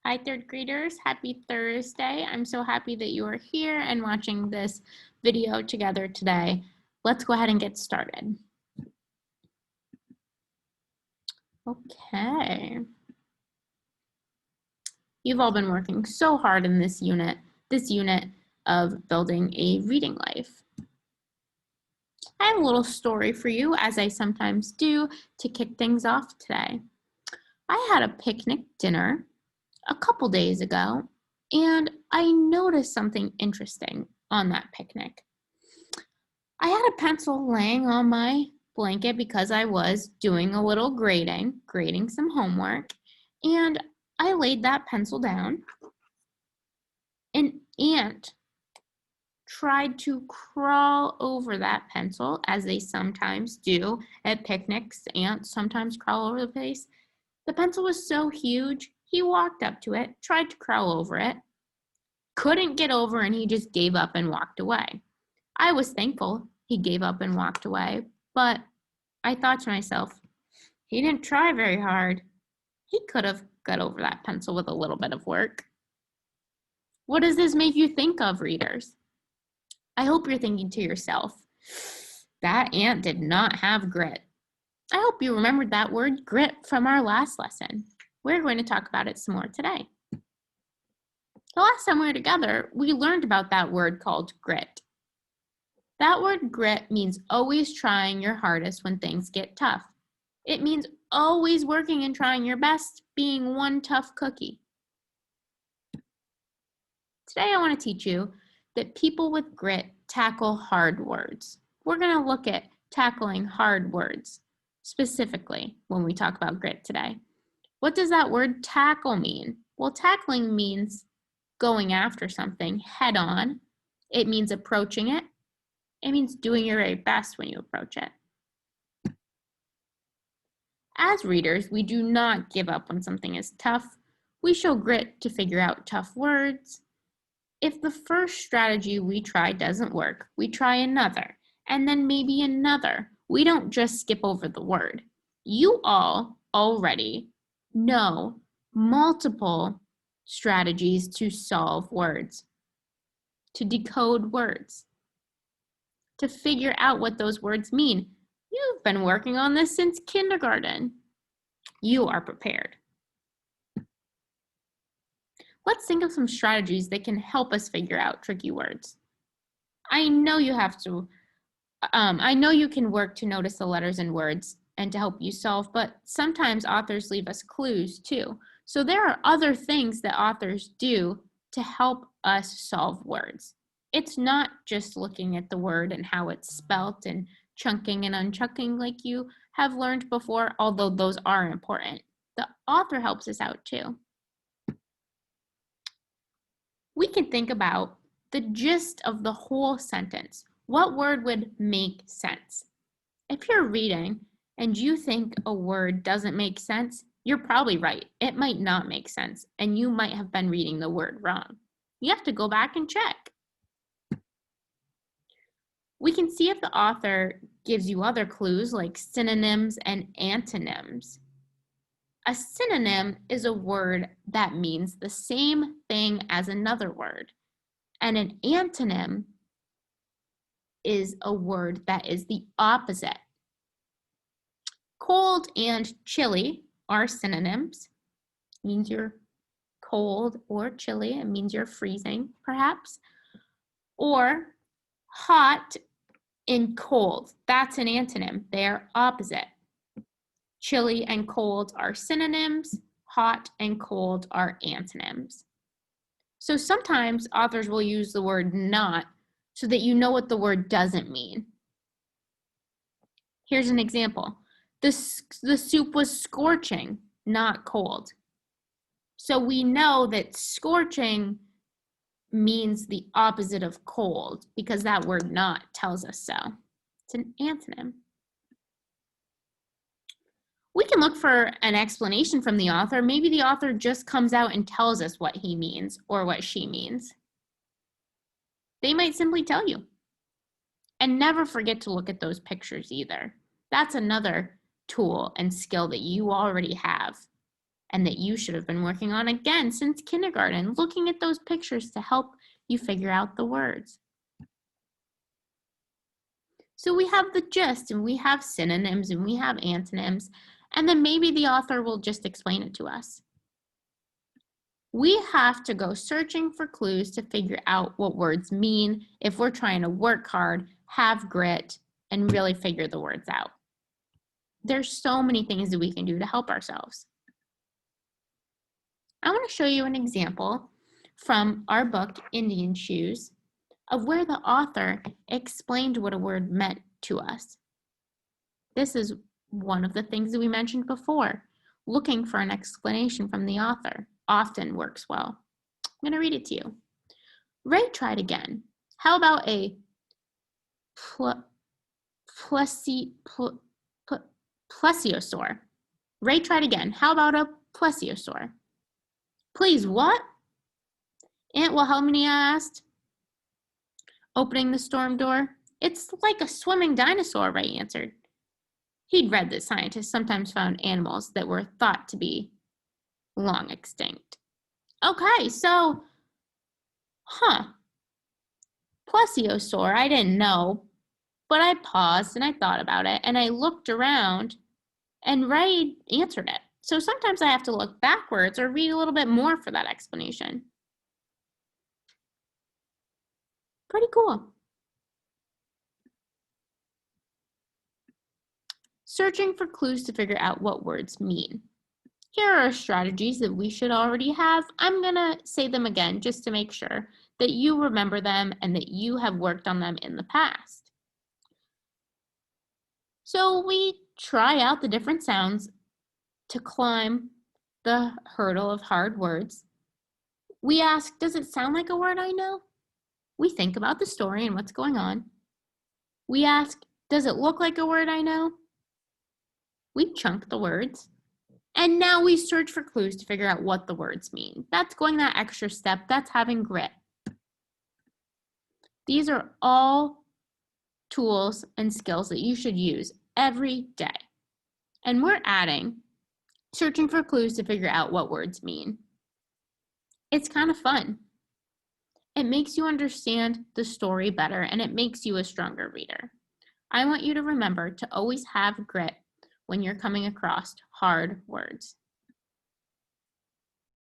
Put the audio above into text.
Hi, third graders. Happy Thursday. I'm so happy that you are here and watching this video together today. Let's go ahead and get started. Okay. You've all been working so hard in this unit of building a reading life. I have a little story for you, as I sometimes do, to kick things off today. I had a picnic dinner a couple days ago, and I noticed something interesting on that picnic. I had a pencil laying on my blanket because I was doing a little grading some homework, and I laid that pencil down. An ant tried to crawl over that pencil, as they sometimes do at picnics. Ants sometimes crawl over the place. The pencil was so huge, he walked up to it, tried to crawl over it, couldn't get over, and he just gave up and walked away. I was thankful he gave up and walked away, but I thought to myself, he didn't try very hard. He could have got over that pencil with a little bit of work. What does this make you think of, readers? I hope you're thinking to yourself, that ant did not have grit. I hope you remembered that word grit from our last lesson. We're going to talk about it some more today. The last time we were together, we learned about that word called grit. That word grit means always trying your hardest when things get tough. It means always working and trying your best, being one tough cookie. Today I want to teach you that people with grit tackle hard words. We're going to look at tackling hard words specifically when we talk about grit today. What does that word tackle mean? Well, tackling means going after something head on. It means approaching it. It means doing your very best when you approach it. As readers, we do not give up when something is tough. We show grit to figure out tough words. If the first strategy we try doesn't work, we try another, and then maybe another. We don't just skip over the word. You all already know multiple strategies to solve words, to decode words, to figure out what those words mean. You've been working on this since kindergarten. You are prepared. Let's think of some strategies that can help us figure out tricky words. I know you can work to notice the letters and words and to help you solve, but sometimes authors leave us clues too. So there are other things that authors do to help us solve words. It's not just looking at the word and how it's spelt and chunking and unchunking like you have learned before, although those are important. The author helps us out too. We can think about the gist of the whole sentence. What word would make sense? If you're reading and you think a word doesn't make sense, you're probably right. It might not make sense, and you might have been reading the word wrong. You have to go back and check. We can see if the author gives you other clues like synonyms and antonyms. A synonym is a word that means the same thing as another word, and an antonym is a word that is the opposite. Cold and chilly are synonyms. It means you're cold or chilly. It means you're freezing, perhaps. Or hot and cold. That's an antonym. They're opposite. Chilly and cold are synonyms. Hot and cold are antonyms. So sometimes authors will use the word not so that you know what the word doesn't mean. Here's an example. The soup was scorching, not cold. So we know that scorching means the opposite of cold because that word not tells us so. It's an antonym. We can look for an explanation from the author. Maybe the author just comes out and tells us what he means or what she means. They might simply tell you. And never forget to look at those pictures either. That's another tool and skill that you already have. and that you should have been working on again since kindergarten, looking at those pictures to help you figure out the words. So we have the gist, and we have synonyms, and we have antonyms, and then maybe the author will just explain it to us. We have to go searching for clues to figure out what words mean if we're trying to work hard, have grit, and really figure the words out. There's so many things that we can do to help ourselves. I want to show you an example from our book, Indian Shoes, of where the author explained what a word meant to us. This is one of the things that we mentioned before. Looking for an explanation from the author often works well. I'm going to read it to you. Ray tried again. How about a plesiosaur? Ray tried again. How about a plesiosaur? Please, what? Aunt Wilhelmina asked, opening the storm door. It's like a swimming dinosaur, Ray answered. He'd read that scientists sometimes found animals that were thought to be long extinct. Okay, so, plesiosaur, I didn't know, but I paused and I thought about it and I looked around and Ray answered it. So sometimes I have to look backwards or read a little bit more for that explanation. Pretty cool. Searching for clues to figure out what words mean. Here are strategies that we should already have. I'm gonna say them again just to make sure that you remember them and that you have worked on them in the past. So we try out the different sounds to climb the hurdle of hard words. We ask, does it sound like a word I know? We think about the story and what's going on. We ask, does it look like a word I know? We chunk the words. And now we search for clues to figure out what the words mean. That's going that extra step. That's having grit. These are all tools and skills that you should use every day. And we're adding searching for clues to figure out what words mean. It's kind of fun. It makes you understand the story better and it makes you a stronger reader. I want you to remember to always have grit when you're coming across hard words.